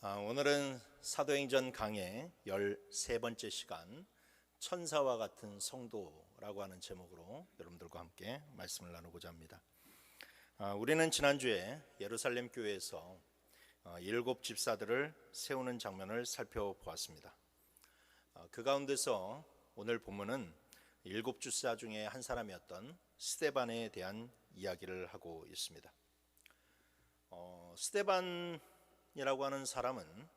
오늘은 사도행전 강의 13번째 시간 천사와 같은 성도라고 하는 제목으로 여러분들과 함께 말씀을 나누고자 합니다. 우리는 지난주에 예루살렘 교회에서 7 집사들을 세우는 장면을 살펴보았습니다. 그 가운데서 오늘 본문은 7 집사 중에 한 사람이었던 스데반에 대한 이야기를 하고 있습니다. 스데반이라고 하는 사람은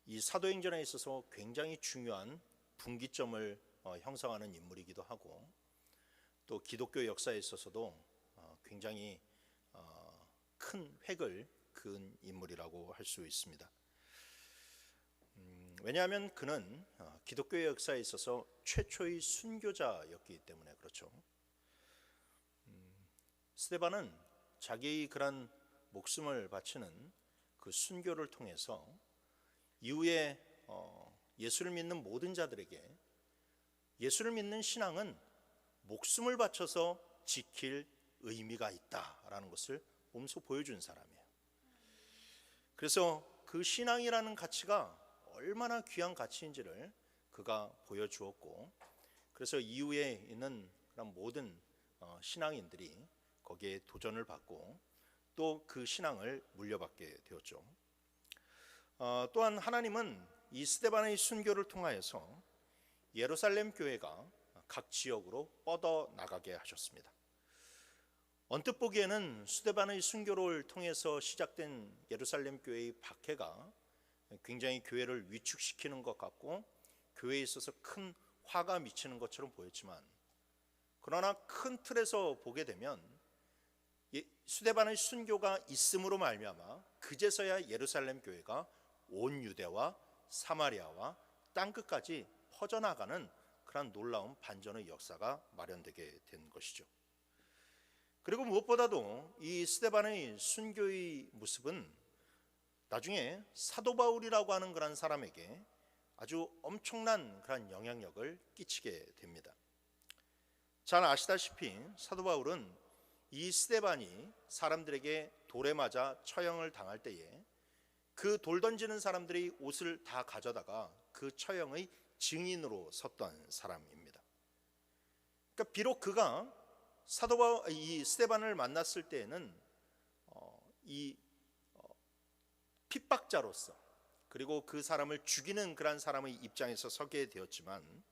이 사도행전에 있어서 굉장히 중요한 분기점을 형성하는 인물이기도 하고, 또 기독교 역사에 있어서도 굉장히 큰 획을 그은 인물이라고 할 수 있습니다. 왜냐하면 그는 기독교 역사에 있어서 최초의 순교자였기 때문에 그렇죠. 스데반은 자기의 그런 목숨을 바치는 그 순교를 통해서 이후에 예수를 믿는 모든 자들에게 예수를 믿는 신앙은 목숨을 바쳐서 지킬 의미가 있다라는 것을 몸소 보여준 사람이에요. 그래서 그 신앙이라는 가치가 얼마나 귀한 가치인지를 그가 보여주었고, 그래서 이후에 있는 그런 모든 신앙인들이 거기에 도전을 받고 또 그 신앙을 물려받게 되었죠. 또한 하나님은 이 스데반의 순교를 통하여서 예루살렘 교회가 각 지역으로 뻗어나가게 하셨습니다. 언뜻 보기에는 스데반의 순교를 통해서 시작된 예루살렘 교회의 박해가 굉장히 교회를 위축시키는 것 같고 교회에 있어서 큰 화가 미치는 것처럼 보였지만, 그러나 큰 틀에서 보게 되면 스데반의 순교가 있음으로 말미암아 그제서야 예루살렘 교회가 온 유대와 사마리아와 땅끝까지 퍼져나가는 그런 놀라운 반전의 역사가 마련되게 된 것이죠. 그리고 무엇보다도 이 스데반의 순교의 모습은 나중에 사도 바울이라고 하는 그런 사람에게 아주 엄청난 그런 영향력을 끼치게 됩니다. 잘 아시다시피 사도 바울은 이 스데반이 사람들에게 돌에 맞아 처형을 당할 때에 그 돌 던지는 사람들이 옷을 다 가져다가 그 처형의 증인으로 섰던 사람입니다. 그러니까 비록 그가 이 스데반을 만났을 때에는 이 핍박자로서, 그리고 그 사람을 죽이는 그런 사람의 입장에서 서게 되었지만,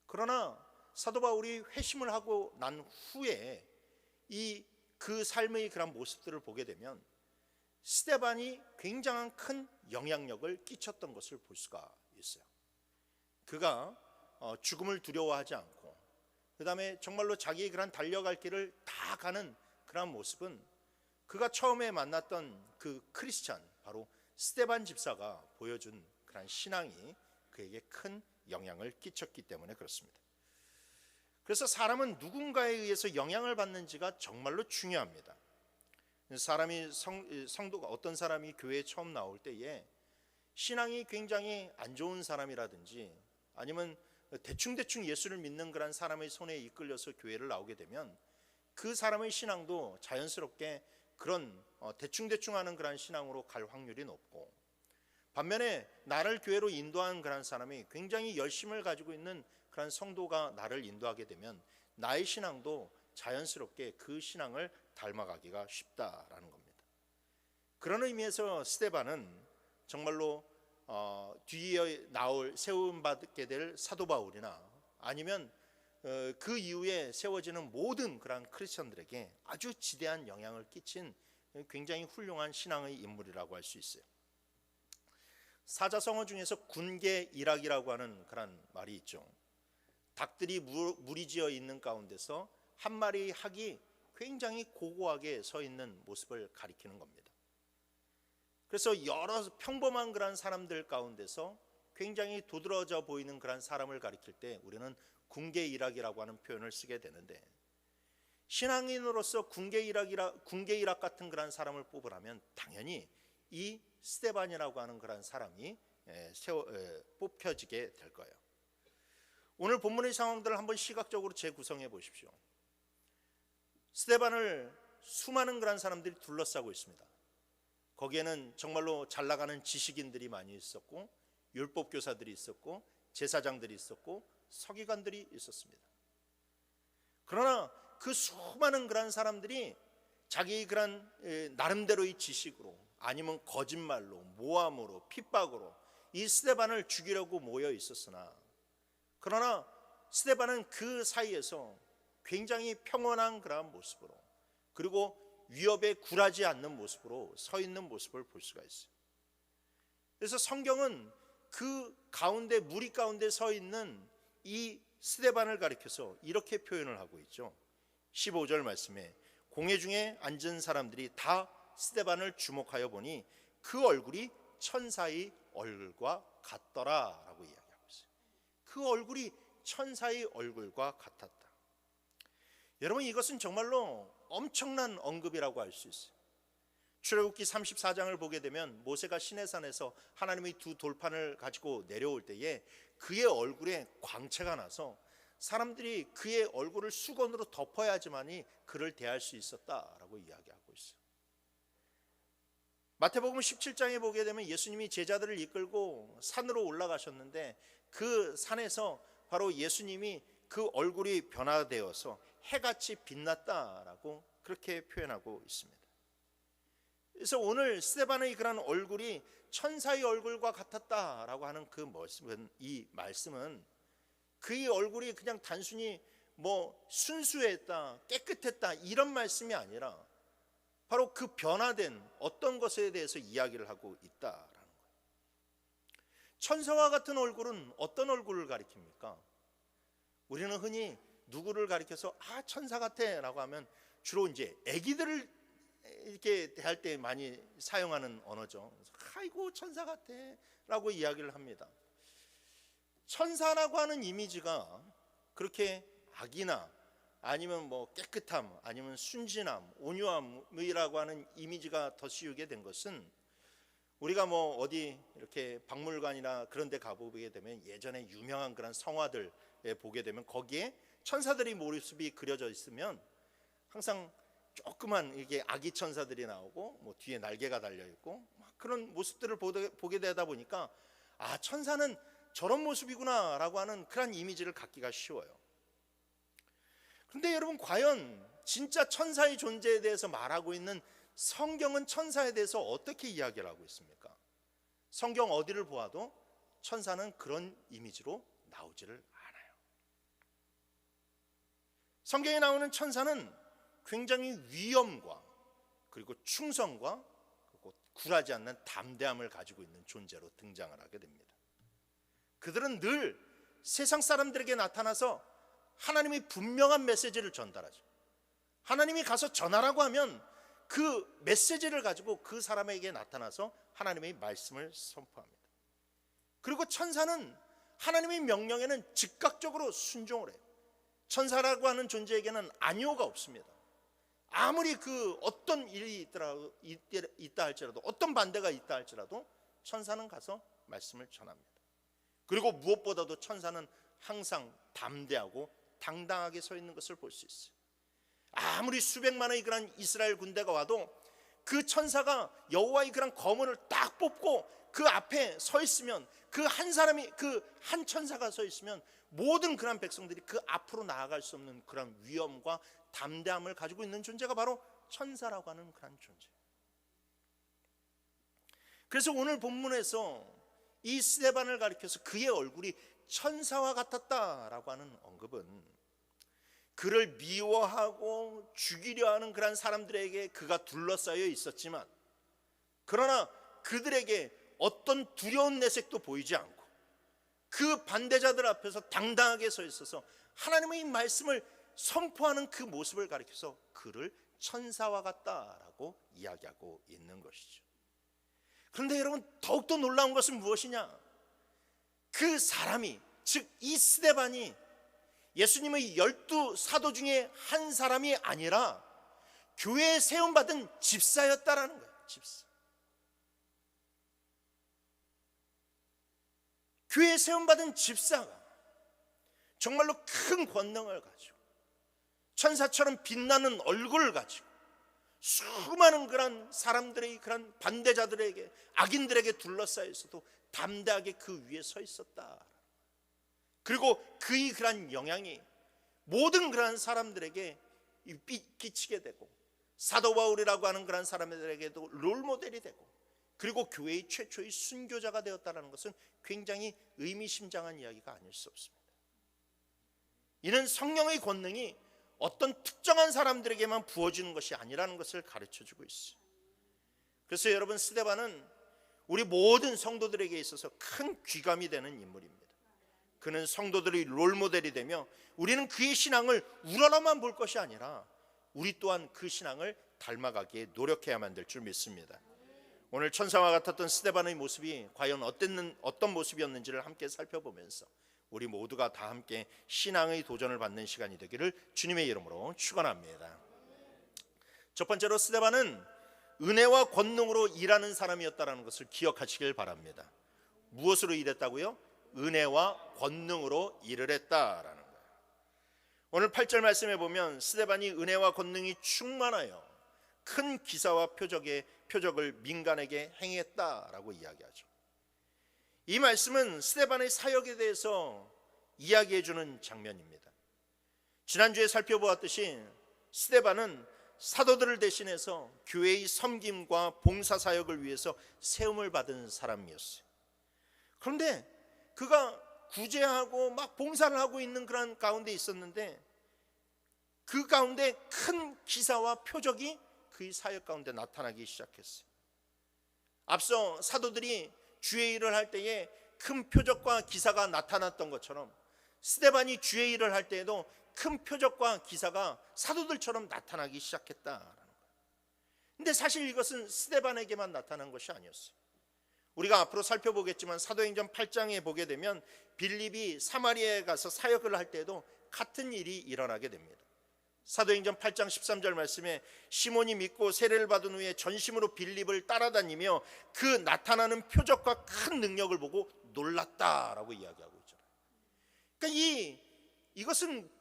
그러나 사도 바울이 회심을 하고 난 후에 그 삶의 그런 모습들을 보게 되면 스데반이 굉장한 큰 영향력을 끼쳤던 것을 볼 수가 있어요. 그가 죽음을 두려워하지 않고, 그 다음에 정말로 자기의 그런 달려갈 길을 다 가는 그런 모습은 그가 처음에 만났던 그 크리스찬, 바로 스데반 집사가 보여준 그런 신앙이 그에게 큰 영향을 끼쳤기 때문에 그렇습니다. 그래서 사람은 누군가에 의해서 영향을 받는지가 정말로 중요합니다. 성도가 어떤 사람이 교회에 처음 나올 때에 신앙이 굉장히 안 좋은 사람이라든지 아니면 대충 예수를 믿는 그런 사람의 손에 이끌려서 교회를 나오게 되면 그 사람의 신앙도 자연스럽게 그런 대충 하는 그런 신앙으로 갈 확률이 높고, 반면에 나를 교회로 인도한 그런 사람이 굉장히 열심을 가지고 있는 그런 성도가 나를 인도하게 되면 나의 신앙도 자연스럽게 그 신앙을 닮아가기가 쉽다라는 겁니다. 그런 의미에서 스데반은 정말로 뒤에 세움받게 될 사도 바울이나 아니면 그 이후에 세워지는 모든 그런 크리스천들에게 아주 지대한 영향을 끼친 굉장히 훌륭한 신앙의 인물이라고 할 수 있어요. 사자성어 중에서 군계일학이라고 하는 그런 말이 있죠. 닭들이 무리지어 있는 가운데서 한 마리의 학이 굉장히 고고하게 서 있는 모습을 가리키는 겁니다. 그래서 여러 평범한 그런 사람들 가운데서 굉장히 도드라져 보이는 그런 사람을 가리킬 때 우리는 군계일학이라고 하는 표현을 쓰게 되는데, 신앙인으로서 군계일학 같은 그런 사람을 뽑으라면 당연히 이 스데반이라고 하는 그런 사람이 뽑혀지게 될 거예요. 오늘 본문의 상황들을 한번 시각적으로 재구성해 보십시오. 스데반을 수많은 그런 사람들이 둘러싸고 있습니다. 거기에는 정말로 잘 나가는 지식인들이 많이 있었고, 율법 교사들이 있었고, 제사장들이 있었고, 서기관들이 있었습니다. 그러나 그 수많은 그런 사람들이 자기 그런 나름대로의 지식으로, 아니면 거짓말로, 모함으로, 핍박으로 이 스데반을 죽이려고 모여 있었으나, 그러나 스데반은 그 사이에서 굉장히 평온한 그러한 모습으로, 그리고 위협에 굴하지 않는 모습으로 서 있는 모습을 볼 수가 있어요. 그래서 성경은 그 가운데, 무리 가운데 서 있는 이 스데반을 가리켜서 이렇게 표현을 하고 있죠. 15절 말씀에 공회 중에 앉은 사람들이 다 스데반을 주목하여 보니 그 얼굴이 천사의 얼굴과 같더라 라고 이야기하고 있어요. 그 얼굴이 천사의 얼굴과 같았다. 여러분, 이것은 정말로 엄청난 언급이라고 할 수 있어요. 출애굽기 34장을 보게 되면 모세가 시내산에서 하나님의 두 돌판을 가지고 내려올 때에 그의 얼굴에 광채가 나서 사람들이 그의 얼굴을 수건으로 덮어야지만이 그를 대할 수 있었다라고 이야기하고 있어요. 마태복음 17장에 보게 되면 예수님이 제자들을 이끌고 산으로 올라가셨는데, 그 산에서 바로 예수님이 그 얼굴이 변화되어서 해같이 빛났다라고 그렇게 표현하고 있습니다. 그래서 오늘 스데반의 그런 얼굴이 천사의 얼굴과 같았다라고 하는 그 말씀은, 이 말씀은 그의 얼굴이 그냥 단순히 순수했다, 깨끗했다 이런 말씀이 아니라 바로 그 변화된 어떤 것에 대해서 이야기를 하고 있다라는 거예요. 천사와 같은 얼굴은 어떤 얼굴을 가리킵니까? 우리는 흔히 누구를 가리켜서 천사 같아 라고 하면 주로 이제 아기들을 이렇게 대할 때 많이 사용하는 언어죠. 아이고 천사 같아 라고 이야기를 합니다. 천사라고 하는 이미지가 그렇게 악이나 아니면 깨끗함, 아니면 순진함, 온유함이라고 하는 이미지가 더 씌우게 된 것은, 우리가 어디 이렇게 박물관이나 그런 데 가보게 되면 예전에 유명한 그런 성화들에 보게 되면 거기에 천사들의 모습이 그려져 있으면 항상 조그만 이게 아기 천사들이 나오고 뒤에 날개가 달려 있고 그런 모습들을 보게 되다 보니까 천사는 저런 모습이구나라고 하는 그런 이미지를 갖기가 쉬워요. 그런데 여러분, 과연 진짜 천사의 존재에 대해서 말하고 있는 성경은 천사에 대해서 어떻게 이야기를 하고 있습니까? 성경 어디를 보아도 천사는 그런 이미지로 나오지를 않아요. 성경에 나오는 천사는 굉장히 위엄과 그리고 충성과 그리고 굴하지 않는 담대함을 가지고 있는 존재로 등장을 하게 됩니다. 그들은 늘 세상 사람들에게 나타나서 하나님이 분명한 메시지를 전달하죠. 하나님이 가서 전하라고 하면 그 메시지를 가지고 그 사람에게 나타나서 하나님의 말씀을 선포합니다. 그리고 천사는 하나님의 명령에는 즉각적으로 순종을 해요. 천사라고 하는 존재에게는 아니오가 없습니다. 아무리 그 어떤 일이 있다 할지라도, 어떤 반대가 있다 할지라도 천사는 가서 말씀을 전합니다. 그리고 무엇보다도 천사는 항상 담대하고 당당하게 서 있는 것을 볼 수 있어요. 아무리 수백만의 그런 이스라엘 군대가 와도 그 천사가 여호와의 그런 검을 딱 뽑고 그 앞에 서 있으면, 그 한 사람이, 그 한 천사가 서 있으면 모든 그런 백성들이 그 앞으로 나아갈 수 없는 그런 위엄과 담대함을 가지고 있는 존재가 바로 천사라고 하는 그런 존재. 그래서 오늘 본문에서 이 스데반을 가리켜서 그의 얼굴이 천사와 같았다라고 하는 언급은, 그를 미워하고 죽이려 하는 그런 사람들에게 그가 둘러싸여 있었지만, 그러나 그들에게 어떤 두려운 내색도 보이지 않고 그 반대자들 앞에서 당당하게 서 있어서 하나님의 말씀을 선포하는 그 모습을 가리켜서 그를 천사와 같다라고 이야기하고 있는 것이죠. 그런데 여러분, 더욱더 놀라운 것은 무엇이냐? 그 사람이, 즉 이 스데반이 예수님의 12 사도 중에 한 사람이 아니라 교회에 세움받은 집사였다라는 거예요. 집사. 교회에 세움받은 집사가 정말로 큰 권능을 가지고 천사처럼 빛나는 얼굴을 가지고 수많은 그런 사람들의 그런 반대자들에게, 악인들에게 둘러싸여 있어도 담대하게 그 위에 서 있었다. 그리고 그의 그런 영향이 모든 그런 사람들에게 끼치게 되고, 사도 바울이라고 하는 그런 사람들에게도 롤모델이 되고, 그리고 교회의 최초의 순교자가 되었다는 것은 굉장히 의미심장한 이야기가 아닐 수 없습니다. 이는 성령의 권능이 어떤 특정한 사람들에게만 부어지는 것이 아니라는 것을 가르쳐주고 있어요. 그래서 여러분, 스데반은 우리 모든 성도들에게 있어서 큰 귀감이 되는 인물입니다. 그는 성도들의 롤모델이 되며, 우리는 그의 신앙을 우러러만 볼 것이 아니라 우리 또한 그 신앙을 닮아가기에 노력해야만 될 줄 믿습니다. 오늘 천사와 같았던 스데반의 모습이 과연 어떤 모습이었는지를 함께 살펴보면서 우리 모두가 다 함께 신앙의 도전을 받는 시간이 되기를 주님의 이름으로 축원합니다. 첫 번째로, 스데반은 은혜와 권능으로 일하는 사람이었다는 것을 기억하시길 바랍니다. 무엇으로 일했다고요? 은혜와 권능으로 일을 했다라는 거예요. 오늘 8절 말씀에 보면 스데반이 은혜와 권능이 충만하여 큰 기사와 표적을 민간에게 행했다라고 이야기하죠. 이 말씀은 스데반의 사역에 대해서 이야기해 주는 장면입니다. 지난주에 살펴보았듯이 스데반은 사도들을 대신해서 교회의 섬김과 봉사사역을 위해서 세움을 받은 사람이었어요. 그런데 그가 구제하고 막 봉사를 하고 있는 그런 가운데 있었는데, 그 가운데 큰 기사와 표적이 그의 사역 가운데 나타나기 시작했어요. 앞서 사도들이 주의 일을 할 때에 큰 표적과 기사가 나타났던 것처럼, 스데반이 주의 일을 할 때에도 큰 표적과 기사가 사도들처럼 나타나기 시작했다라는 거예요. 근데 사실 이것은 스데반에게만 나타난 것이 아니었어요. 우리가 앞으로 살펴보겠지만 사도행전 8장에 보게 되면 빌립이 사마리아에 가서 사역을 할 때에도 같은 일이 일어나게 됩니다. 사도행전 8장 13절 말씀에 시몬이 믿고 세례를 받은 후에 전심으로 빌립을 따라다니며 그 나타나는 표적과 큰 능력을 보고 놀랐다라고 이야기하고 있잖아요. 그러니까 이것은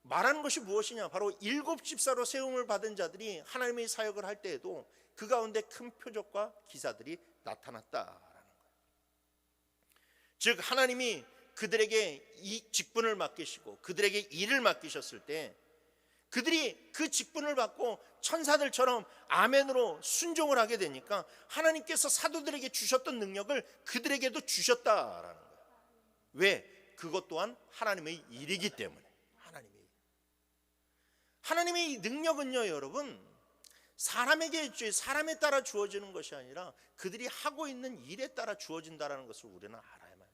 말하는 것이 무엇이냐? 바로 7 집사로 세움을 받은 자들이 하나님의 사역을 할 때에도 그 가운데 큰 표적과 기사들이 나타났다라는 거예요. 즉, 하나님이 그들에게 이 직분을 맡기시고 그들에게 일을 맡기셨을 때 그들이 그 직분을 받고 천사들처럼 아멘으로 순종을 하게 되니까 하나님께서 사도들에게 주셨던 능력을 그들에게도 주셨다라는 거예요. 왜? 그것 또한 하나님의 일이기 때문에. 하나님의 능력은요, 여러분, 사람에 따라 주어지는 것이 아니라 그들이 하고 있는 일에 따라 주어진다는 것을 우리는 알아야만 돼요.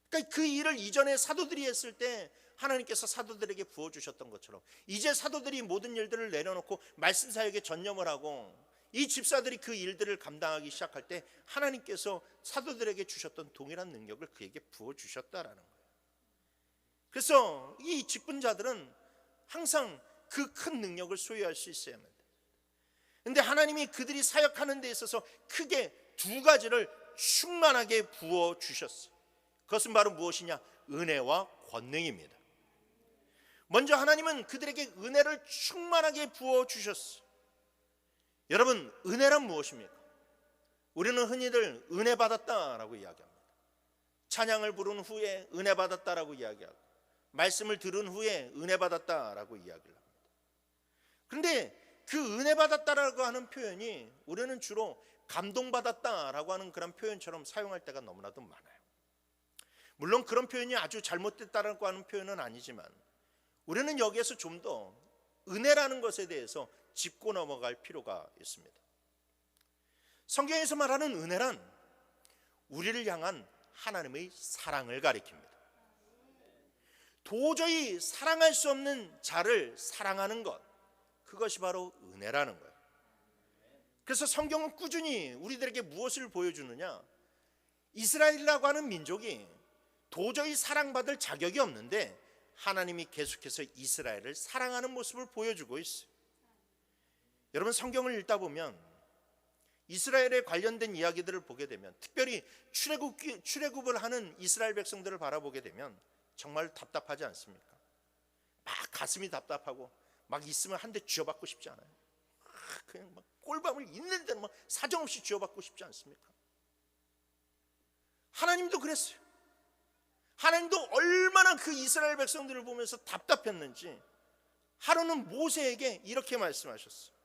그러니까 그 일을 이전에 사도들이 했을 때 하나님께서 사도들에게 부어주셨던 것처럼, 이제 사도들이 모든 일들을 내려놓고 말씀 사역에 전념을 하고 이 집사들이 그 일들을 감당하기 시작할 때 하나님께서 사도들에게 주셨던 동일한 능력을 그에게 부어주셨다라는 거예요. 그래서 이 직분자들은 항상 그 큰 능력을 소유할 수 있어야만 돼요. 그런데 하나님이 그들이 사역하는 데 있어서 크게 2가지를 충만하게 부어주셨어요. 그것은 바로 무엇이냐? 은혜와 권능입니다. 먼저 하나님은 그들에게 은혜를 충만하게 부어주셨어요. 여러분, 은혜란 무엇입니까? 우리는 흔히들 은혜 받았다라고 이야기합니다. 찬양을 부른 후에 은혜 받았다라고 이야기하고, 말씀을 들은 후에 은혜 받았다라고 이야기를 합니다. 그런데 그 은혜 받았다라고 하는 표현이 우리는 주로 감동받았다라고 하는 그런 표현처럼 사용할 때가 너무나도 많아요. 물론 그런 표현이 아주 잘못됐다라고 하는 표현은 아니지만 우리는 여기에서 좀 더 은혜라는 것에 대해서 짚고 넘어갈 필요가 있습니다. 성경에서 말하는 은혜란 우리를 향한 하나님의 사랑을 가리킵니다. 도저히 사랑할 수 없는 자를 사랑하는 것, 그것이 바로 은혜라는 거예요. 그래서 성경은 꾸준히 우리들에게 무엇을 보여주느냐? 이스라엘이라고 하는 민족이 도저히 사랑받을 자격이 없는데 하나님이 계속해서 이스라엘을 사랑하는 모습을 보여주고 있어요. 여러분, 성경을 읽다 보면 이스라엘에 관련된 이야기들을 보게 되면, 특별히 출애굽을 하는 이스라엘 백성들을 바라보게 되면 정말 답답하지 않습니까? 막 가슴이 답답하고 막 있으면 한 대 쥐어받고 싶지 않아요? 그냥 막 꼴밤을 있는 대로 막 사정없이 쥐어받고 싶지 않습니까? 하나님도 그랬어요. 하나님도 얼마나 그 이스라엘 백성들을 보면서 답답했는지 하루는 모세에게 이렇게 말씀하셨어요.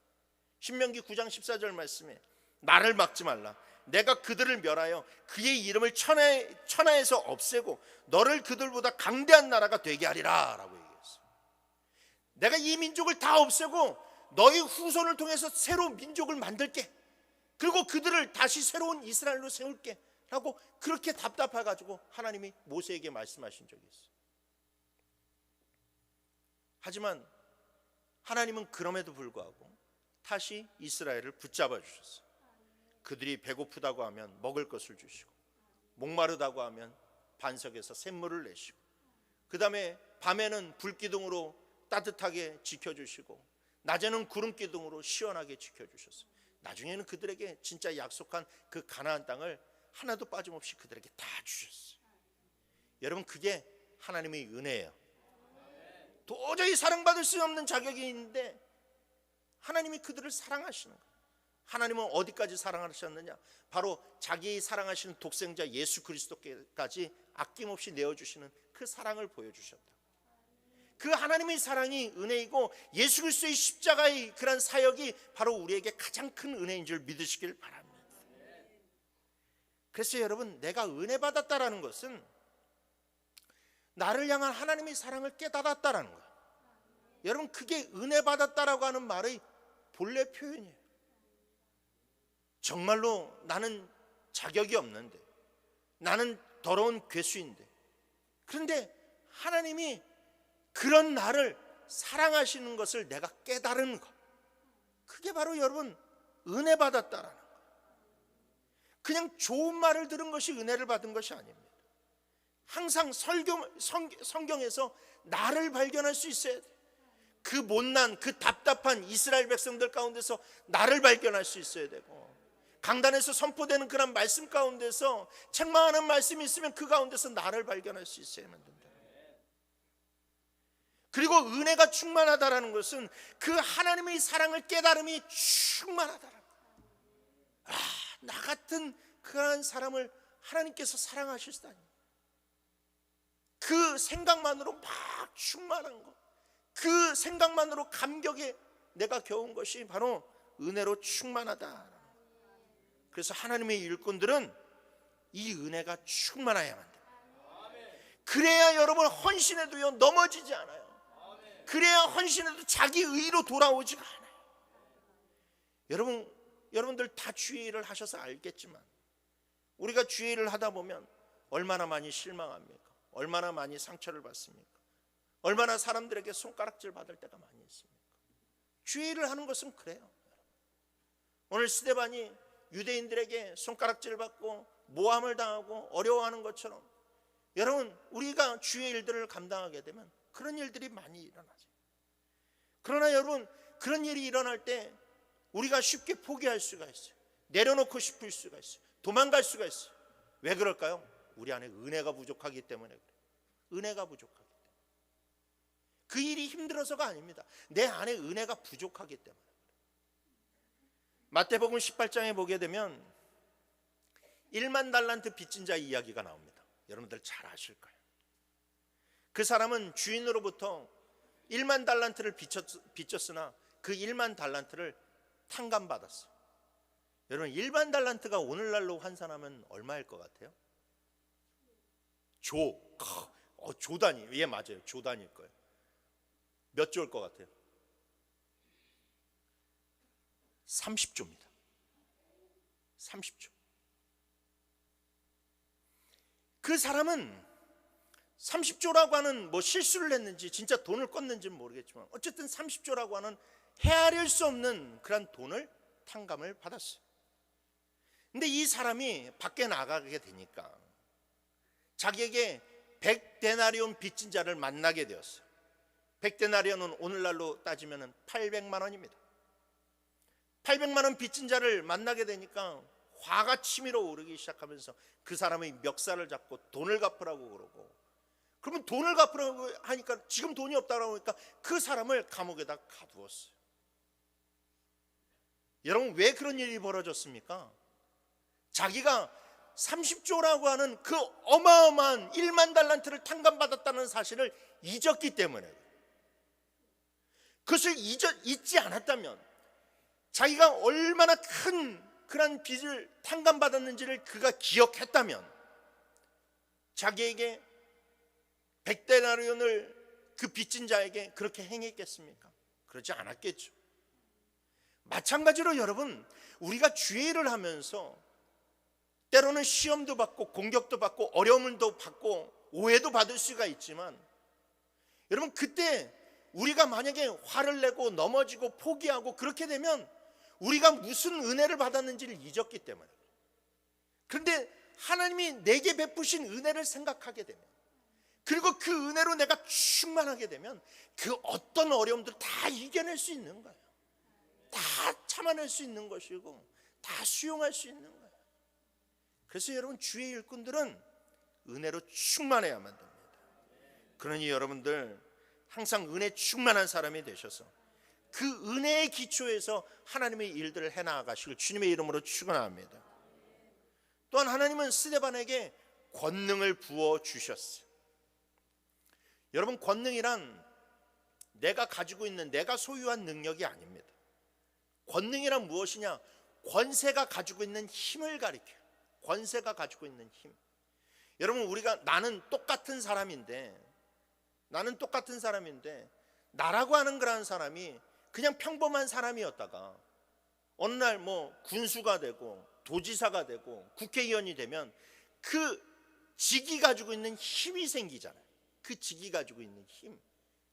신명기 9장 14절 말씀에 나를 막지 말라. 내가 그들을 멸하여 그의 이름을 천하에서 없애고 너를 그들보다 강대한 나라가 되게 하리라 라고 얘기했어요. 내가 이 민족을 다 없애고 너희 후손을 통해서 새로운 민족을 만들게, 그리고 그들을 다시 새로운 이스라엘로 세울게 라고 그렇게 답답해가지고 하나님이 모세에게 말씀하신 적이 있어요. 하지만 하나님은 그럼에도 불구하고 다시 이스라엘을 붙잡아 주셨어요. 그들이 배고프다고 하면 먹을 것을 주시고, 목마르다고 하면 반석에서 샘물을 내시고, 그 다음에 밤에는 불기둥으로 따뜻하게 지켜주시고, 낮에는 구름기둥으로 시원하게 지켜주셨어요. 나중에는 그들에게 진짜 약속한 그 가나안 땅을 하나도 빠짐없이 그들에게 다 주셨어요. 여러분, 그게 하나님의 은혜예요. 도저히 사랑받을 수 없는 자격이 있는데 하나님이 그들을 사랑하시는 거예요. 하나님은 어디까지 사랑하셨느냐? 바로 자기 사랑하시는 독생자 예수 그리스도까지 아낌없이 내어주시는 그 사랑을 보여주셨다. 그 하나님의 사랑이 은혜이고 예수 그리스도의 십자가의 그런 사역이 바로 우리에게 가장 큰 은혜인 줄 믿으시길 바랍니다. 그래서 여러분, 내가 은혜 받았다라는 것은 나를 향한 하나님의 사랑을 깨달았다라는 거예요. 여러분, 그게 은혜 받았다라고 하는 말의 본래 표현이에요. 정말로 나는 자격이 없는데, 나는 더러운 괴수인데, 그런데 하나님이 그런 나를 사랑하시는 것을 내가 깨달은 것, 그게 바로 여러분 은혜 받았다라는 거예요. 그냥 좋은 말을 들은 것이 은혜를 받은 것이 아닙니다. 항상 성경에서 나를 발견할 수 있어야 돼요. 그 못난, 그 답답한 이스라엘 백성들 가운데서 나를 발견할 수 있어야 되고, 강단에서 선포되는 그런 말씀 가운데서 책망하는 말씀이 있으면 그 가운데서 나를 발견할 수 있어야만 된다. 그리고 은혜가 충만하다라는 것은 그 하나님의 사랑을 깨달음이 충만하다라는 거예요. 나 같은 그러한 사람을 하나님께서 사랑하시다니, 그 생각만으로 막 충만한 것, 그 생각만으로 감격에 내가 겨운 것이 바로 은혜로 충만하다. 그래서 하나님의 일꾼들은 이 은혜가 충만해야만 돼요. 그래야 여러분 헌신해도요 넘어지지 않아요. 그래야 헌신해도 자기 의로 돌아오지가 않아요. 여러분들 다 주의를 하셔서 알겠지만, 우리가 주의를 하다 보면 얼마나 많이 실망합니까? 얼마나 많이 상처를 받습니까? 얼마나 사람들에게 손가락질 받을 때가 많이 있습니까? 주의를 하는 것은 그래요. 오늘 스데반이 유대인들에게 손가락질 받고 모함을 당하고 어려워하는 것처럼, 여러분 우리가 주의 일들을 감당하게 되면 그런 일들이 많이 일어나죠. 그러나 여러분, 그런 일이 일어날 때 우리가 쉽게 포기할 수가 있어요. 내려놓고 싶을 수가 있어요. 도망갈 수가 있어요. 왜 그럴까요? 우리 안에 은혜가 부족하기 때문에 그래요. 은혜가 부족하기 때문에. 그 일이 힘들어서가 아닙니다. 내 안에 은혜가 부족하기 때문에. 마태복음 18장에 보게 되면 1만 달란트 빚진 자 이야기가 나옵니다. 여러분들 잘 아실 거예요. 그 사람은 주인으로부터 1만 달란트를 빚졌으나 그 1만 달란트를 탕감받았어요. 여러분, 1만 달란트가 오늘날로 환산하면 얼마일 것 같아요? 조 단위. 예, 맞아요. 조 단위일 거예요. 몇 조일 것 같아요? 30조입니다. 30조. 그 사람은 30조라고 하는 실수를 했는지 진짜 돈을 껐는지는 모르겠지만 어쨌든 30조라고 하는 헤아릴 수 없는 그런 돈을 탕감을 받았어요. 근데 이 사람이 밖에 나가게 되니까 자기에게 100데나리온 빚진 자를 만나게 되었어요. 100데나리온은 오늘날로 따지면 800만 원입니다. 800만 원 빚진 자를 만나게 되니까 화가 치밀어 오르기 시작하면서 그 사람의 멱살을 잡고 돈을 갚으라고 그러고, 그러면 돈을 갚으라고 하니까 지금 돈이 없다고 하니까 그 사람을 감옥에다 가두었어요. 여러분, 왜 그런 일이 벌어졌습니까? 자기가 30조라고 하는 그 어마어마한 1만 달란트를 탕감받았다는 사실을 잊었기 때문에, 그것을 잊지 않았다면, 자기가 얼마나 큰 그런 빚을 탕감받았는지를 그가 기억했다면 자기에게 100데나리온을 그 빚진 자에게 그렇게 행했겠습니까? 그러지 않았겠죠. 마찬가지로 여러분, 우리가 주의 일을 하면서 때로는 시험도 받고 공격도 받고 어려움도 받고 오해도 받을 수가 있지만, 여러분, 그때 우리가 만약에 화를 내고 넘어지고 포기하고 그렇게 되면 우리가 무슨 은혜를 받았는지를 잊었기 때문에. 그런데 하나님이 내게 베푸신 은혜를 생각하게 되면, 그리고 그 은혜로 내가 충만하게 되면 그 어떤 어려움도 다 이겨낼 수 있는 거예요. 다 참아낼 수 있는 것이고 다 수용할 수 있는 거예요. 그래서 여러분, 주의 일꾼들은 은혜로 충만해야만 됩니다. 그러니 여러분들 항상 은혜 충만한 사람이 되셔서 그 은혜의 기초에서 하나님의 일들을 해나가시길 주님의 이름으로 축원합니다. 또한 하나님은 스데반에게 권능을 부어주셨어요. 여러분, 권능이란 내가 가지고 있는, 내가 소유한 능력이 아닙니다. 권능이란 무엇이냐? 권세가 가지고 있는 힘을 가리켜요. 권세가 가지고 있는 힘. 여러분, 나는 똑같은 사람인데 나라고 하는 그런 사람이 그냥 평범한 사람이었다가 어느 날 군수가 되고 도지사가 되고 국회의원이 되면 그 직이 가지고 있는 힘이 생기잖아요. 그 직이 가지고 있는 힘,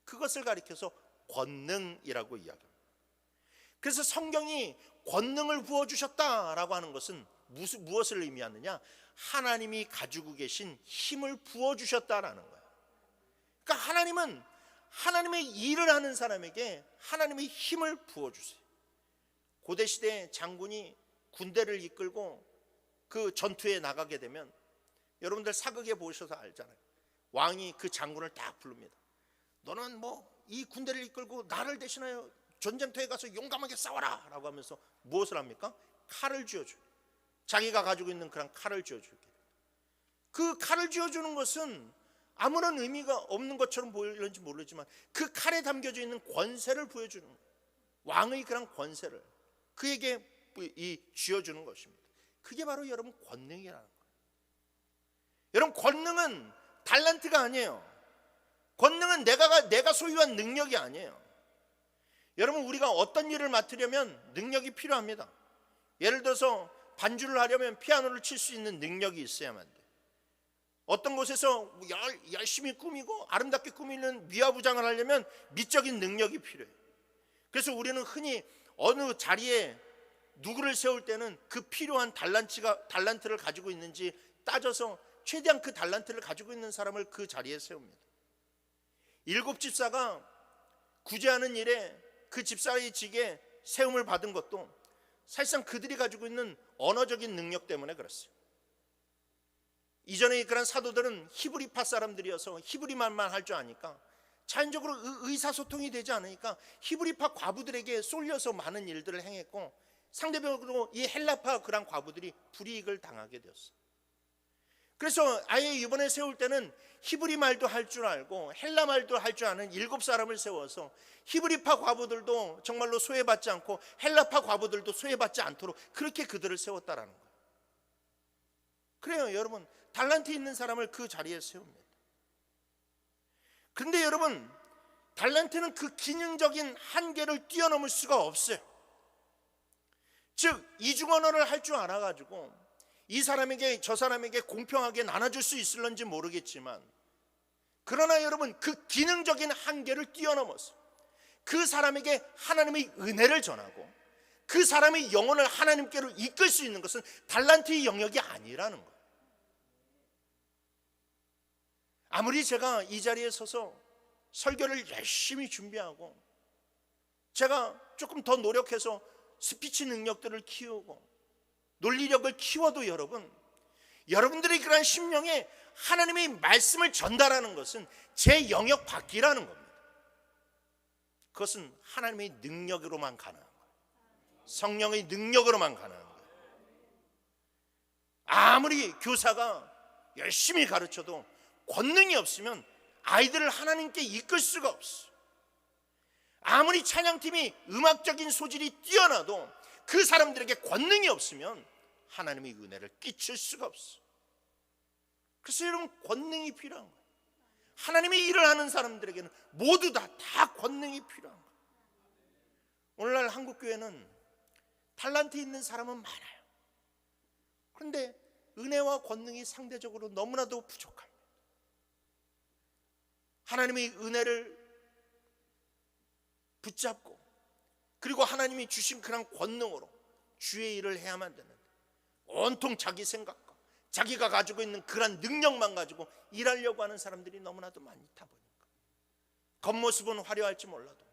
그것을 가리켜서 권능이라고 이야기합니다. 그래서 성경이 권능을 부어주셨다라고 하는 것은 무엇을 의미하느냐? 하나님이 가지고 계신 힘을 부어주셨다라는 거예요. 그러니까 하나님은 하나님의 일을 하는 사람에게 하나님의 힘을 부어주세요. 고대시대 장군이 군대를 이끌고 그 전투에 나가게 되면, 여러분들 사극에 보셔서 알잖아요. 왕이 그 장군을 딱 부릅니다. 너는 이 군대를 이끌고 나를 대신하여 전쟁터에 가서 용감하게 싸워라 라고 하면서 무엇을 합니까? 칼을 쥐어줘요. 자기가 가지고 있는 그런 칼을 쥐어주게. 그 칼을 쥐어주는 것은 아무런 의미가 없는 것처럼 보일는지 모르지만 그 칼에 담겨져 있는 권세를 보여주는 거예요. 왕의 그런 권세를 그에게 쥐어주는 것입니다. 그게 바로 여러분 권능이라는 거예요. 여러분, 권능은 달란트가 아니에요. 권능은 내가 소유한 능력이 아니에요. 여러분, 우리가 어떤 일을 맡으려면 능력이 필요합니다. 예를 들어서 반주를 하려면 피아노를 칠 수 있는 능력이 있어야만 돼요. 어떤 곳에서 열심히 꾸미고 아름답게 꾸미는 미화부장을 하려면 미적인 능력이 필요해요. 그래서 우리는 흔히 어느 자리에 누구를 세울 때는 그 필요한 달란트를 가지고 있는지 따져서 최대한 그 달란트를 가지고 있는 사람을 그 자리에 세웁니다. 7 집사가 구제하는 일에 그 집사의 직에 세움을 받은 것도 사실상 그들이 가지고 있는 언어적인 능력 때문에 그렇습니다. 이전에 그런 사도들은 히브리파 사람들이어서 히브리말만 할 줄 아니까 자연적으로 의사소통이 되지 않으니까 히브리파 과부들에게 쏠려서 많은 일들을 행했고, 상대적으로 이 헬라파 그런 과부들이 불이익을 당하게 되었어요. 그래서 아예 이번에 세울 때는 히브리 말도 할 줄 알고 헬라 말도 할 줄 아는 7 사람을 세워서 히브리파 과부들도 정말로 소외받지 않고 헬라파 과부들도 소외받지 않도록 그렇게 그들을 세웠다라는 거예요. 그래요, 여러분. 달란트 있는 사람을 그 자리에 세웁니다. 그런데 여러분, 달란트는 그 기능적인 한계를 뛰어넘을 수가 없어요. 즉, 이중 언어를 할 줄 알아가지고 이 사람에게 저 사람에게 공평하게 나눠줄 수 있을런지 모르겠지만, 그러나 여러분, 그 기능적인 한계를 뛰어넘어서 그 사람에게 하나님의 은혜를 전하고 그 사람의 영혼을 하나님께로 이끌 수 있는 것은 달란트의 영역이 아니라는 거예요. 아무리 제가 이 자리에 서서 설교를 열심히 준비하고 제가 조금 더 노력해서 스피치 능력들을 키우고 논리력을 키워도 여러분들의 그런 심령에 하나님의 말씀을 전달하는 것은 제 영역 밖이라는 겁니다. 그것은 하나님의 능력으로만 가능한 거예요. 성령의 능력으로만 가능한 거예요. 아무리 교사가 열심히 가르쳐도 권능이 없으면 아이들을 하나님께 이끌 수가 없어. 아무리 찬양팀이 음악적인 소질이 뛰어나도 그 사람들에게 권능이 없으면 하나님의 은혜를 끼칠 수가 없어. 그래서 여러분, 권능이 필요한 거예요. 하나님의 일을 하는 사람들에게는 모두 다 권능이 필요한 거예요. 오늘날 한국교회는 탤런트 있는 사람은 많아요. 그런데 은혜와 권능이 상대적으로 너무나도 부족합니다. 하나님의 은혜를 붙잡고 그리고 하나님이 주신 그런 권능으로 주의 일을 해야만 되는데, 온통 자기 생각과 자기가 가지고 있는 그런 능력만 가지고 일하려고 하는 사람들이 너무나도 많다 보니까 겉모습은 화려할지 몰라도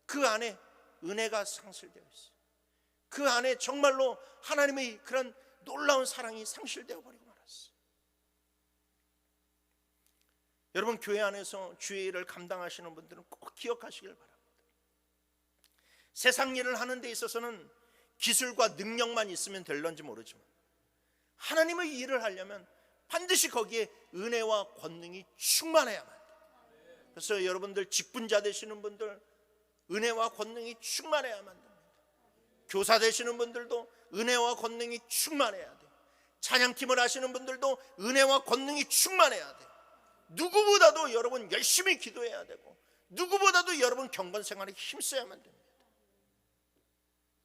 그 안에 은혜가 상실되어 있어요. 그 안에 정말로 하나님의 그런 놀라운 사랑이 상실되어 버리고 말았어요. 여러분, 교회 안에서 주의 일을 감당하시는 분들은 꼭 기억하시길 바랍니다. 세상 일을 하는 데 있어서는 기술과 능력만 있으면 될런지 모르지만 하나님의 일을 하려면 반드시 거기에 은혜와 권능이 충만해야만 돼요. 그래서 여러분들 직분자 되시는 분들 은혜와 권능이 충만해야만 됩니다. 교사 되시는 분들도 은혜와 권능이 충만해야 돼요. 찬양팀을 하시는 분들도 은혜와 권능이 충만해야 돼요. 누구보다도 여러분 열심히 기도해야 되고 누구보다도 여러분 경건 생활에 힘써야만 됩니다.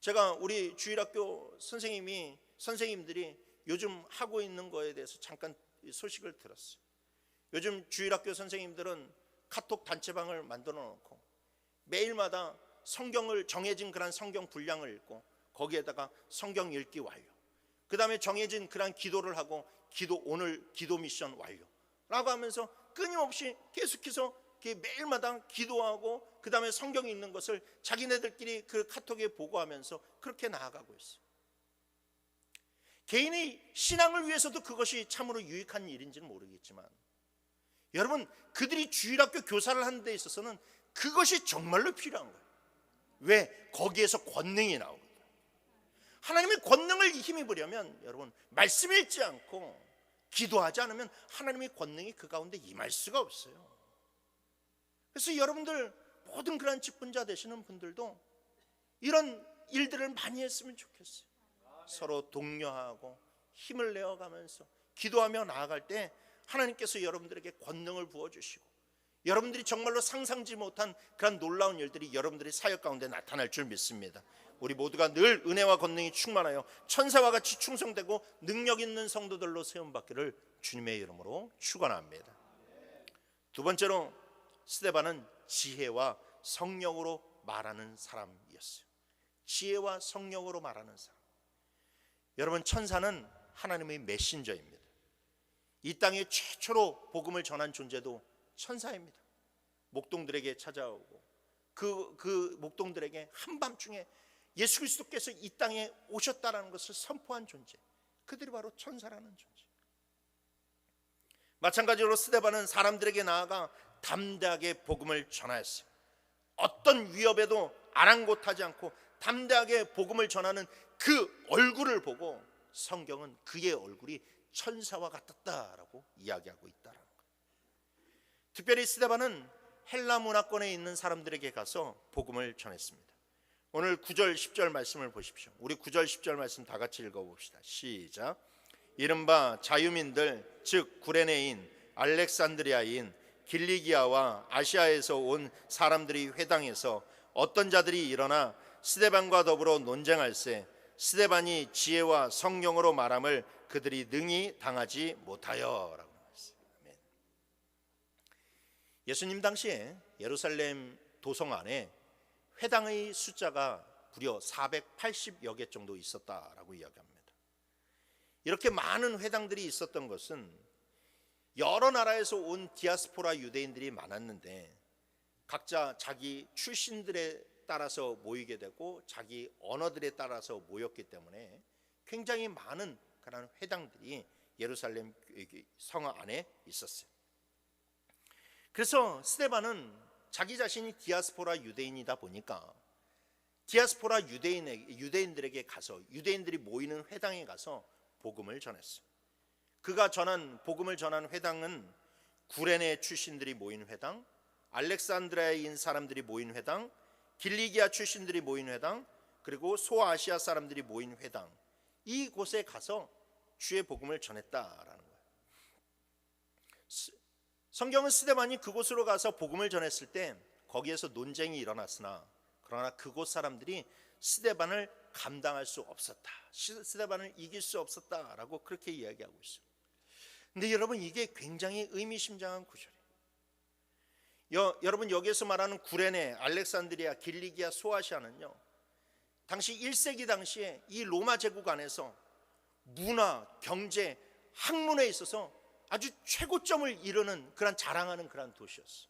제가 우리 주일학교 선생님들이 요즘 하고 있는 거에 대해서 잠깐 소식을 들었어요. 요즘 주일학교 선생님들은 카톡 단체방을 만들어 놓고 매일마다 성경을 정해진 그런 성경 분량을 읽고 거기에다가 성경 읽기 완료, 그 다음에 정해진 그런 기도를 하고 오늘 기도 미션 완료라고 하면서 끊임없이 계속해서 매일마다 기도하고 그 다음에 성경 읽는 것을 자기네들끼리 그 카톡에 보고하면서 그렇게 나아가고 있어요. 개인의 신앙을 위해서도 그것이 참으로 유익한 일인지는 모르겠지만 여러분, 그들이 주일학교 교사를 하는 데 있어서는 그것이 정말로 필요한 거예요. 왜? 거기에서 권능이 나오거든요. 하나님의 권능을 힘입으려면 여러분, 말씀 읽지 않고 기도하지 않으면 하나님의 권능이 그 가운데 임할 수가 없어요. 그래서 여러분들 모든 그런 직분자 되시는 분들도 이런 일들을 많이 했으면 좋겠어요. 서로 독려하고 힘을 내어가면서 기도하며 나아갈 때 하나님께서 여러분들에게 권능을 부어주시고 여러분들이 정말로 상상지 못한 그런 놀라운 일들이 여러분들의 사역 가운데 나타날 줄 믿습니다. 우리 모두가 늘 은혜와 권능이 충만하여 천사와 같이 충성되고 능력 있는 성도들로 세움받기를 주님의 이름으로 축원합니다. 두 번째로, 스데반은 지혜와 성령으로 말하는 사람이었어요. 지혜와 성령으로 말하는 사람. 여러분, 천사는 하나님의 메신저입니다. 이 땅에 최초로 복음을 전한 존재도 천사입니다. 목동들에게 찾아오고 그 목동들에게 한밤중에 예수 그리스도께서 이 땅에 오셨다라는 것을 선포한 존재, 그들이 바로 천사라는 존재. 마찬가지로 스데반은 사람들에게 나아가 담대하게 복음을 전하였어요. 어떤 위협에도 아랑곳하지 않고 담대하게 복음을 전하는 그 얼굴을 보고 성경은 그의 얼굴이 천사와 같았다라고 이야기하고 있다는 거예요. 특별히 스데반은 헬라 문화권에 있는 사람들에게 가서 복음을 전했습니다. 오늘 9절 10절 말씀을 보십시오. 우리 9절 10절 말씀 다 같이 읽어봅시다. 시작. 이른바 자유민들, 즉 구레네인, 알렉산드리아인, 길리기아와 아시아에서 온 사람들이 회당에서 어떤 자들이 일어나 스데반과 더불어 논쟁할세 스데반이 지혜와 성령으로 말함을 그들이 능히 당하지 못하여 라고 말했습니다. 예수님 당시에 예루살렘 도성 안에 회당의 숫자가 무려 480여 개 정도 있었다라고 이야기합니다. 이렇게 많은 회당들이 있었던 것은 여러 나라에서 온 디아스포라 유대인들이 많았는데 각자 자기 출신들에 따라서 모이게 되고 자기 언어들에 따라서 모였기 때문에 굉장히 많은 그런 회당들이 예루살렘 성 안에 있었어요. 그래서 스데반은 자기 자신이 디아스포라 유대인이다 보니까 디아스포라 유대인들에게 가서, 유대인들이 모이는 회당에 가서 복음을 전했어요. 그가 복음을 전한 회당은 구레네 출신들이 모인 회당, 알렉산드리아인 사람들이 모인 회당, 길리기아 출신들이 모인 회당, 그리고 소아시아 사람들이 모인 회당, 이곳에 가서 주의 복음을 전했다라는 거예요. 성경은 스데반이 그곳으로 가서 복음을 전했을 때 거기에서 논쟁이 일어났으나, 그러나 그곳 사람들이 스데반을 감당할 수 없었다, 스데반을 이길 수 없었다라고 그렇게 이야기하고 있어요. 근데 여러분, 이게 굉장히 의미심장한 구절이에요. 여러분, 여기에서 말하는 구레네, 알렉산드리아, 길리기아, 소아시아는요, 당시 1세기 당시에 이 로마 제국 안에서 문화, 경제, 학문에 있어서 아주 최고점을 이루는 그런 자랑하는 그런 도시였어요.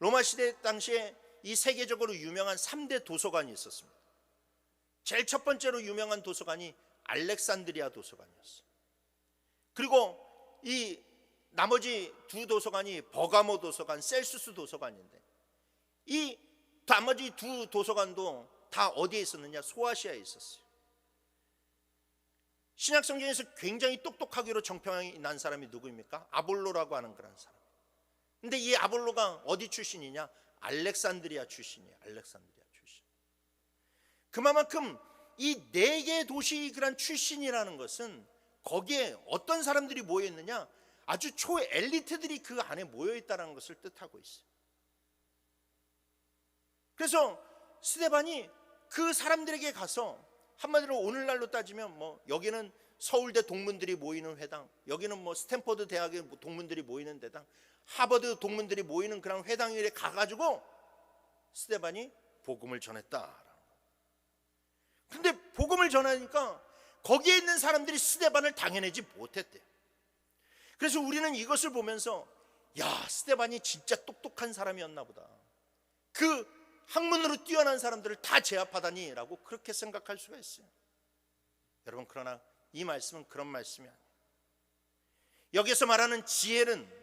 로마 시대 당시에 이 세계적으로 유명한 3대 도서관이 있었습니다. 제일 첫 번째로 유명한 도서관이 알렉산드리아 도서관이었어요. 그리고 이 나머지 두 도서관이 버가모 도서관, 셀수스 도서관인데, 이 나머지 두 도서관도 다 어디에 있었느냐? 소아시아에 있었어요. 신약 성경에서 굉장히 똑똑하기로 정평이 난 사람이 누구입니까? 아볼로라고 하는 그런 사람. 근데 이 아볼로가 어디 출신이냐? 알렉산드리아 출신이에요. 알렉산드리아 출신. 그만큼 이 4개 도시 그런 출신이라는 것은 거기에 어떤 사람들이 모여 있느냐? 아주 초엘리트들이 그 안에 모여 있다는 것을 뜻하고 있어요. 그래서 스데반이 그 사람들에게 가서, 한마디로 오늘날로 따지면 여기는 서울대 동문들이 모이는 회당, 여기는 스탠퍼드 대학의 동문들이 모이는 회당, 하버드 동문들이 모이는 그런 회당에 가가지고 스데반이 복음을 전했다. 근데 복음을 전하니까 거기에 있는 사람들이 스데반을 당해내지 못했대요. 그래서 우리는 이것을 보면서, 야, 스데반이 진짜 똑똑한 사람이었나 보다, 그 학문으로 뛰어난 사람들을 다 제압하다니 라고 그렇게 생각할 수가 있어요. 여러분, 그러나 이 말씀은 그런 말씀이 아니에요. 여기서 말하는 지혜는,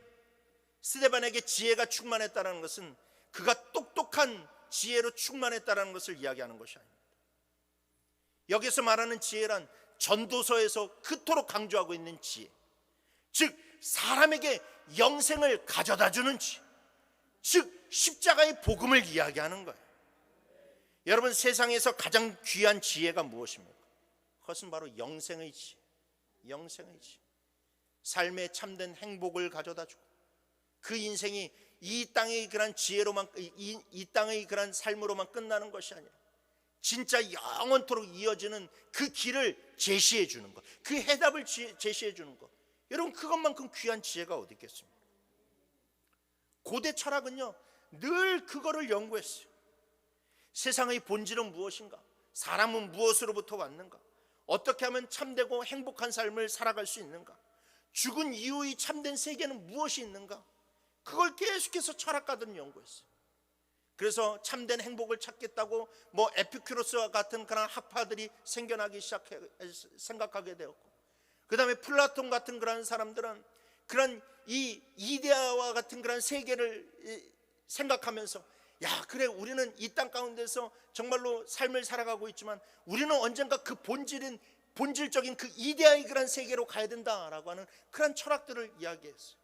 스데반에게 지혜가 충만했다는 것은 그가 똑똑한 지혜로 충만했다는 것을 이야기하는 것이 아닙니다. 여기서 말하는 지혜란 전도서에서 그토록 강조하고 있는 지혜, 즉 사람에게 영생을 가져다 주는 지혜, 즉 십자가의 복음을 이야기하는 거예요. 여러분, 세상에서 가장 귀한 지혜가 무엇입니까? 그것은 바로 영생의 지혜, 영생의 지혜. 삶의 참된 행복을 가져다 주고, 그 인생이 이 땅의 그런 지혜로만, 이 땅의 그런 삶으로만 끝나는 것이 아니라 진짜 영원토록 이어지는 그 길을 제시해 주는 것, 그 해답을 제시해 주는 것. 여러분, 그것만큼 귀한 지혜가 어디 있겠습니까? 고대 철학은요, 늘 그거를 연구했어요. 세상의 본질은 무엇인가? 사람은 무엇으로부터 왔는가? 어떻게 하면 참되고 행복한 삶을 살아갈 수 있는가? 죽은 이후의 참된 세계는 무엇이 있는가? 그걸 계속해서 철학가들은 연구했어요. 그래서 참된 행복을 찾겠다고 에피큐로스와 같은 그런 학파들이 생겨나기 생각하게 되었고, 그 다음에 플라톤 같은 그런 사람들은 그런 이 이데아와 같은 그런 세계를 생각하면서, 야, 그래, 우리는 이 땅 가운데서 정말로 삶을 살아가고 있지만 우리는 언젠가 그 본질적인 그 이데아의 그런 세계로 가야 된다라고 하는 그런 철학들을 이야기했어요.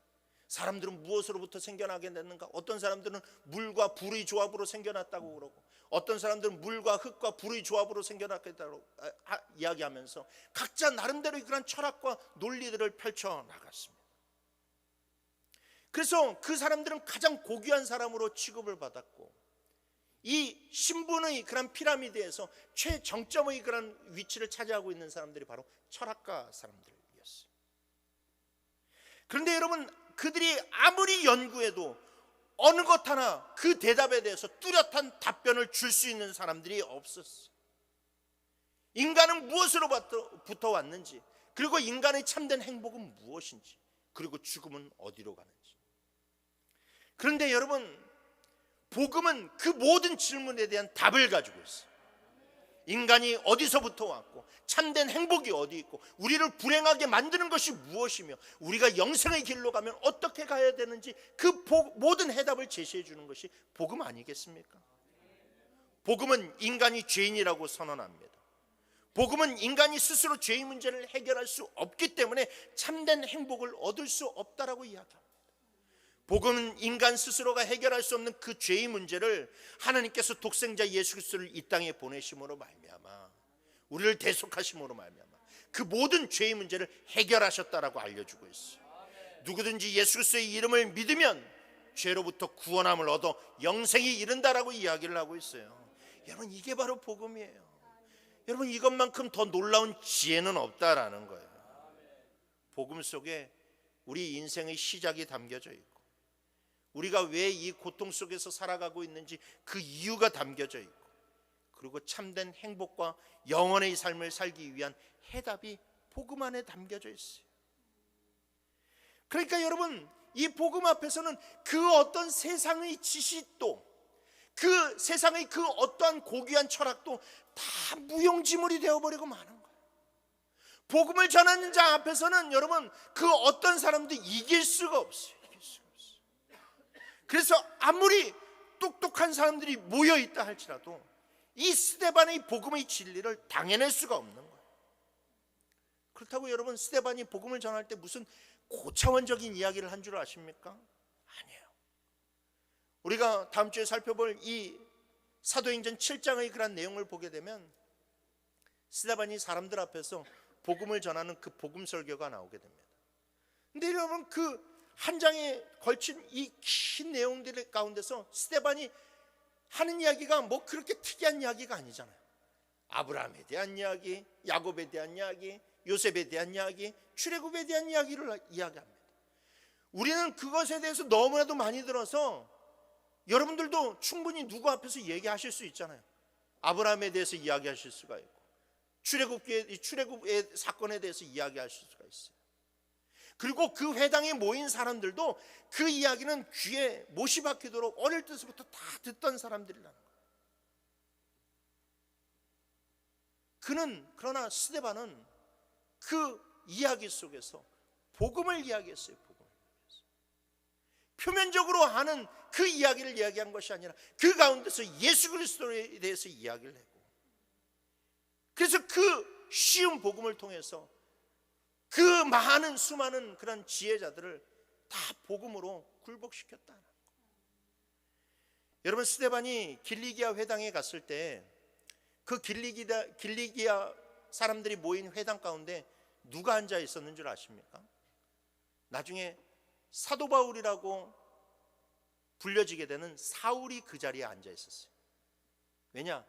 사람들은 무엇으로부터 생겨나게 됐는가? 어떤 사람들은 물과 불의 조합으로 생겨났다고 그러고, 어떤 사람들은 물과 흙과 불의 조합으로 생겨났다고 이야기하면서 각자 나름대로의 그런 철학과 논리들을 펼쳐 나갔습니다. 그래서 그 사람들은 가장 고귀한 사람으로 취급을 받았고, 이 신분의 그런 피라미드에서 최정점의 그런 위치를 차지하고 있는 사람들이 바로 철학가 사람들이었어요. 그런데 여러분, 그들이 아무리 연구해도 어느 것 하나 그 대답에 대해서 뚜렷한 답변을 줄 수 있는 사람들이 없었어요. 인간은 무엇으로부터 왔는지, 그리고 인간의 참된 행복은 무엇인지, 그리고 죽음은 어디로 가는지. 그런데 여러분, 복음은 그 모든 질문에 대한 답을 가지고 있어요. 인간이 어디서부터 왔고, 참된 행복이 어디 있고, 우리를 불행하게 만드는 것이 무엇이며, 우리가 영생의 길로 가면 어떻게 가야 되는지, 그 모든 해답을 제시해 주는 것이 복음 아니겠습니까? 복음은 인간이 죄인이라고 선언합니다. 복음은 인간이 스스로 죄의 문제를 해결할 수 없기 때문에 참된 행복을 얻을 수 없다라고 이야기합니다. 복음은 인간 스스로가 해결할 수 없는 그 죄의 문제를 하나님께서 독생자 예수 그리스도를 이 땅에 보내심으로 말미암아, 우리를 대속하심으로 말미암아 그 모든 죄의 문제를 해결하셨다라고 알려주고 있어요. 누구든지 예수 그리스도의 이름을 믿으면 죄로부터 구원함을 얻어 영생이 이른다라고 이야기를 하고 있어요. 여러분, 이게 바로 복음이에요. 여러분, 이것만큼 더 놀라운 지혜는 없다라는 거예요. 복음 속에 우리 인생의 시작이 담겨져 있고, 우리가 왜 이 고통 속에서 살아가고 있는지 그 이유가 담겨져 있고, 그리고 참된 행복과 영원의 삶을 살기 위한 해답이 복음 안에 담겨져 있어요. 그러니까 여러분, 이 복음 앞에서는 그 어떤 세상의 지식도, 그 세상의 그 어떠한 고귀한 철학도 다 무용지물이 되어버리고 마는 거예요. 복음을 전하는 자 앞에서는 여러분, 그 어떤 사람도 이길 수가 없어요. 그래서 아무리 똑똑한 사람들이 모여있다 할지라도 이 스데반의 복음의 진리를 당해낼 수가 없는 거예요. 그렇다고 여러분, 스데반이 복음을 전할 때 무슨 고차원적인 이야기를 한 줄 아십니까? 아니에요. 우리가 다음 주에 살펴볼 이 사도행전 7장의 그런 내용을 보게 되면 스데반이 사람들 앞에서 복음을 전하는 그 복음 설교가 나오게 됩니다. 근데 여러분, 그 한 장에 걸친 이 긴 내용들 가운데서 스데반이 하는 이야기가 뭐 그렇게 특이한 이야기가 아니잖아요. 아브라함에 대한 이야기, 야곱에 대한 이야기, 요셉에 대한 이야기, 출애굽에 대한 이야기를 이야기합니다. 우리는 그것에 대해서 너무나도 많이 들어서 여러분들도 충분히 누구 앞에서 얘기하실 수 있잖아요. 아브라함에 대해서 이야기하실 수가 있고, 출애굽의 사건에 대해서 이야기하실 수가 있어요. 그리고 그 회당에 모인 사람들도 그 이야기는 귀에 못이 박히도록 어릴 때부터 다 듣던 사람들이라는 거예요. 그러나 스데반은 그 이야기 속에서 복음을 이야기했어요. 복음을. 표면적으로 하는 그 이야기를 이야기한 것이 아니라 그 가운데서 예수 그리스도에 대해서 이야기를 했고, 그래서 그 쉬운 복음을 통해서 그 많은 수많은 그런 지혜자들을 다 복음으로 굴복시켰다. 여러분, 스데반이 길리기아 회당에 갔을 때 그 길리기아 사람들이 모인 회당 가운데 누가 앉아 있었는 줄 아십니까? 나중에 사도 바울이라고 불려지게 되는 사울이 그 자리에 앉아 있었어요. 왜냐?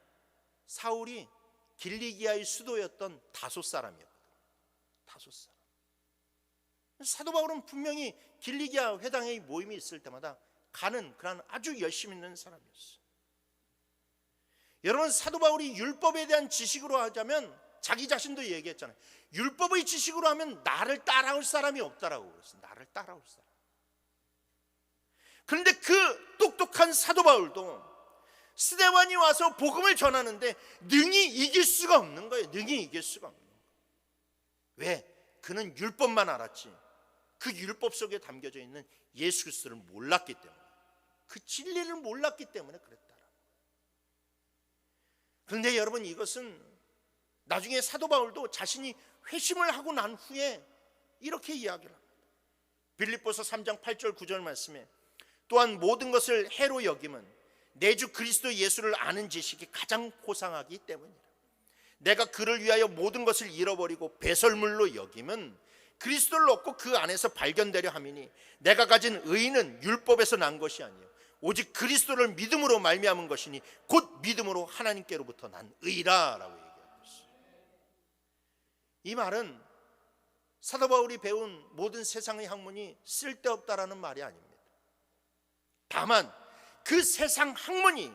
사울이 길리기아의 수도였던 다소 사람이었거든. 다소 사람. 사도 바울은 분명히 길리기아 회당의 모임이 있을 때마다 가는 그런 아주 열심히 있는 사람이었어요. 여러분, 사도 바울이 율법에 대한 지식으로 하자면 자기 자신도 얘기했잖아요. 율법의 지식으로 하면 나를 따라올 사람이 없다라고 그랬어요. 나를 따라올 사람. 그런데 그 똑똑한 사도 바울도 스데반이 와서 복음을 전하는데 능히 이길 수가 없는 거예요. 능히 이길 수가 없는 거예요. 왜? 그는 율법만 알았지 그 율법 속에 담겨져 있는 예수 그리스도를 몰랐기 때문에, 그 진리를 몰랐기 때문에 그랬다. 그런데 여러분, 이것은 나중에 사도 바울도 자신이 회심을 하고 난 후에 이렇게 이야기를 합니다. 빌립보서 3장 8절 9절 말씀에 또한 모든 것을 해로 여김은 내 주 그리스도 예수를 아는 지식이 가장 고상하기 때문이라. 내가 그를 위하여 모든 것을 잃어버리고 배설물로 여김은 그리스도를 얻고 그 안에서 발견되려 함이니 내가 가진 의는 율법에서 난 것이 아니요 오직 그리스도를 믿음으로 말미암은 것이니 곧 믿음으로 하나님께로부터 난 의라라고 얘기하고 있어요. 이 말은 사도 바울이 배운 모든 세상의 학문이 쓸데없다라는 말이 아닙니다. 다만 그 세상 학문이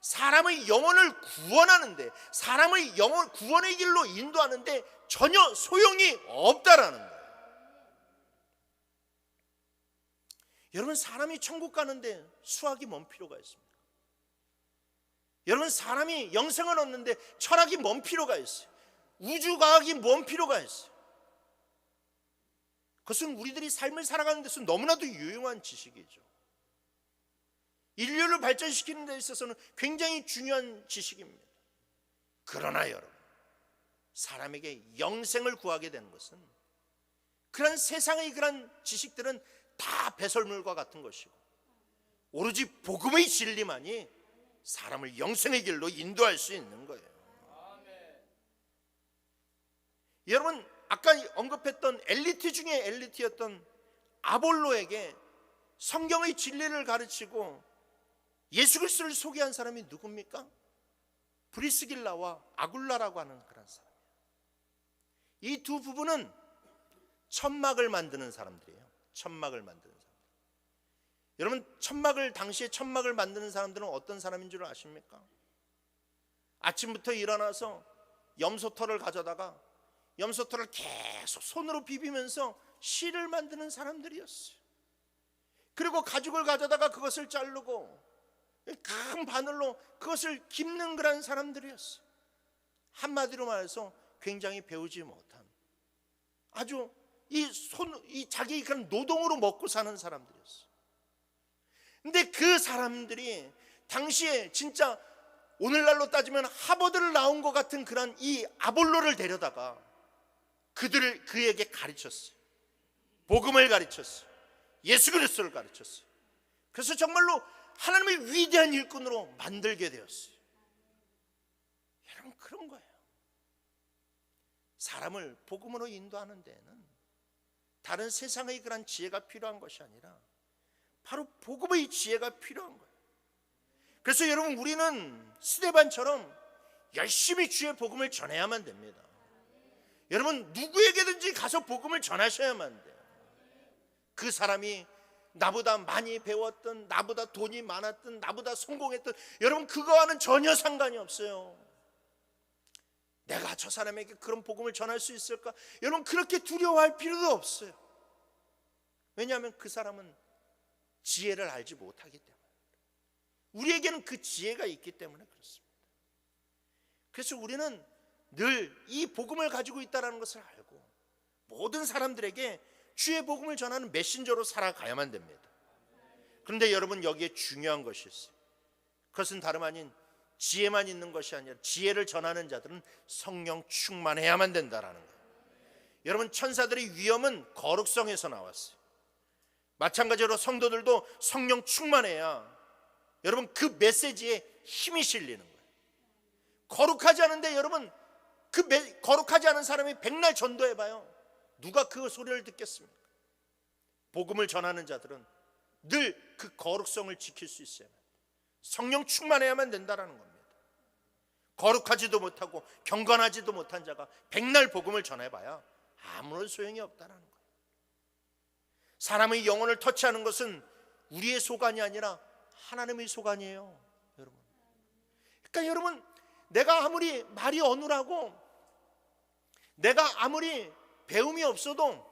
사람의 영혼을 구원하는데, 사람의 영혼 구원의 길로 인도하는데 전혀 소용이 없다라는 거예요. 여러분, 사람이 천국 가는데 수학이 뭔 필요가 있습니까? 여러분, 사람이 영생을 얻는데 철학이 뭔 필요가 있어요? 우주과학이 뭔 필요가 있어요? 그것은 우리들이 삶을 살아가는 데서 너무나도 유용한 지식이죠. 인류를 발전시키는 데 있어서는 굉장히 중요한 지식입니다. 그러나 여러분, 사람에게 영생을 구하게 되는 것은 그런 세상의 그런 지식들은 다 배설물과 같은 것이고 오로지 복음의 진리만이 사람을 영생의 길로 인도할 수 있는 거예요. 여러분, 아까 언급했던 엘리트 중에 엘리트였던 아볼로에게 성경의 진리를 가르치고 예수 그리스도를 소개한 사람이 누굽니까? 브리스길라와 아굴라라고 하는 그런 사람이에요. 이 두 부부는 천막을 만드는 사람들이에요. 천막을 만드는 사람. 여러분, 당시에 천막을 만드는 사람들은 어떤 사람인 줄 아십니까? 아침부터 일어나서 염소털을 가져다가 염소털을 계속 손으로 비비면서 실을 만드는 사람들이었어요. 그리고 가죽을 가져다가 그것을 자르고 큰 바늘로 그것을 깁는 그런 사람들이었어요. 한마디로 말해서 굉장히 배우지 못한, 아주 자기 그런 노동으로 먹고 사는 사람들이었어요. 근데 그 사람들이 당시에 진짜 오늘날로 따지면 하버드를 나온 것 같은 그런 이 아볼로를 데려다가 그에게 가르쳤어요. 복음을 가르쳤어요. 예수 그리스도를 가르쳤어요. 그래서 정말로 하나님의 위대한 일꾼으로 만들게 되었어요. 여러분, 그런 거예요. 사람을 복음으로 인도하는 데에는 다른 세상의 그런 지혜가 필요한 것이 아니라 바로 복음의 지혜가 필요한 거예요. 그래서 여러분, 우리는 스데반처럼 열심히 주의 복음을 전해야만 됩니다. 여러분, 누구에게든지 가서 복음을 전하셔야만 돼요. 그 사람이 나보다 많이 배웠든 나보다 돈이 많았든 나보다 성공했든 여러분, 그거와는 전혀 상관이 없어요. 내가 저 사람에게 그런 복음을 전할 수 있을까? 여러분, 그렇게 두려워할 필요도 없어요. 왜냐하면 그 사람은 지혜를 알지 못하기 때문에, 우리에게는 그 지혜가 있기 때문에 그렇습니다. 그래서 우리는 늘 이 복음을 가지고 있다는 것을 알고 모든 사람들에게 주의 복음을 전하는 메신저로 살아가야만 됩니다. 그런데 여러분, 여기에 중요한 것이 있어요. 그것은 다름 아닌 지혜만 있는 것이 아니라 지혜를 전하는 자들은 성령 충만해야만 된다라는 거예요. 여러분, 천사들의 위엄은 거룩성에서 나왔어요. 마찬가지로 성도들도 성령 충만해야 여러분 그 메시지에 힘이 실리는 거예요. 거룩하지 않은데 여러분, 거룩하지 않은 사람이 백날 전도해봐요. 누가 그 소리를 듣겠습니까? 복음을 전하는 자들은 늘 그 거룩성을 지킬 수 있어요. 성령 충만해야만 된다는 겁니다. 거룩하지도 못하고 경건하지도 못한 자가 백날 복음을 전해봐야 아무런 소용이 없다는 거예요. 사람의 영혼을 터치하는 것은 우리의 소관이 아니라 하나님의 소관이에요, 여러분. 그러니까 여러분, 내가 아무리 말이 어눌하고 내가 아무리 배움이 없어도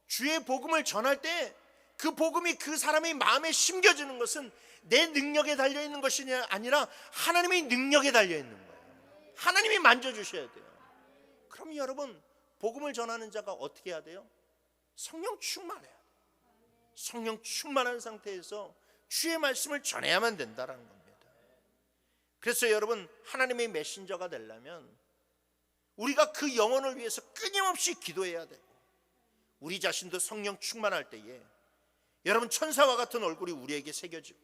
주의 복음을 전할 때 그 복음이 그 사람의 마음에 심겨지는 것은 내 능력에 달려있는 것이 아니라 하나님의 능력에 달려있는 거예요. 하나님이 만져주셔야 돼요. 그럼 여러분, 복음을 전하는 자가 어떻게 해야 돼요? 성령 충만해야 돼요. 성령 충만한 상태에서 주의 말씀을 전해야만 된다는 겁니다. 그래서 여러분, 하나님의 메신저가 되려면 우리가 그 영혼을 위해서 끊임없이 기도해야 되고, 우리 자신도 성령 충만할 때에 여러분, 천사와 같은 얼굴이 우리에게 새겨지고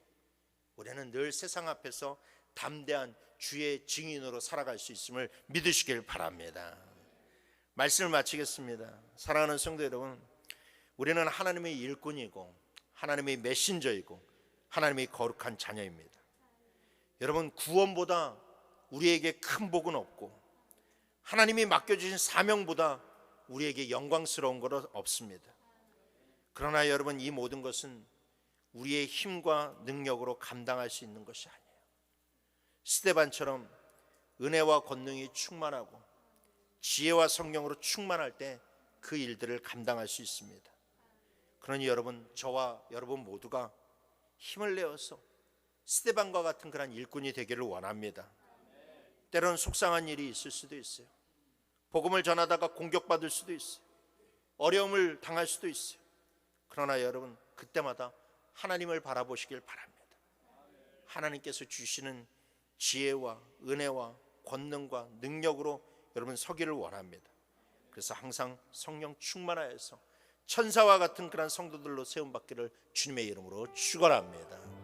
우리는 늘 세상 앞에서 담대한 주의 증인으로 살아갈 수 있음을 믿으시길 바랍니다. 말씀을 마치겠습니다. 사랑하는 성도 여러분, 우리는 하나님의 일꾼이고 하나님의 메신저이고 하나님의 거룩한 자녀입니다. 여러분, 구원보다 우리에게 큰 복은 없고 하나님이 맡겨주신 사명보다 우리에게 영광스러운 것은 없습니다. 그러나 여러분, 이 모든 것은 우리의 힘과 능력으로 감당할 수 있는 것이 아니에요. 스데반처럼 은혜와 권능이 충만하고 지혜와 성령으로 충만할 때 그 일들을 감당할 수 있습니다. 그러니 여러분, 저와 여러분 모두가 힘을 내어서 스데반과 같은 그런 일꾼이 되기를 원합니다. 때로는 속상한 일이 있을 수도 있어요. 복음을 전하다가 공격받을 수도 있어요. 어려움을 당할 수도 있어요. 그러나 여러분, 그때마다 하나님을 바라보시길 바랍니다. 하나님께서 주시는 지혜와 은혜와 권능과 능력으로 여러분 서기를 원합니다. 그래서 항상 성령 충만하여서 천사와 같은 그런 성도들로 세움받기를 주님의 이름으로 축원합니다.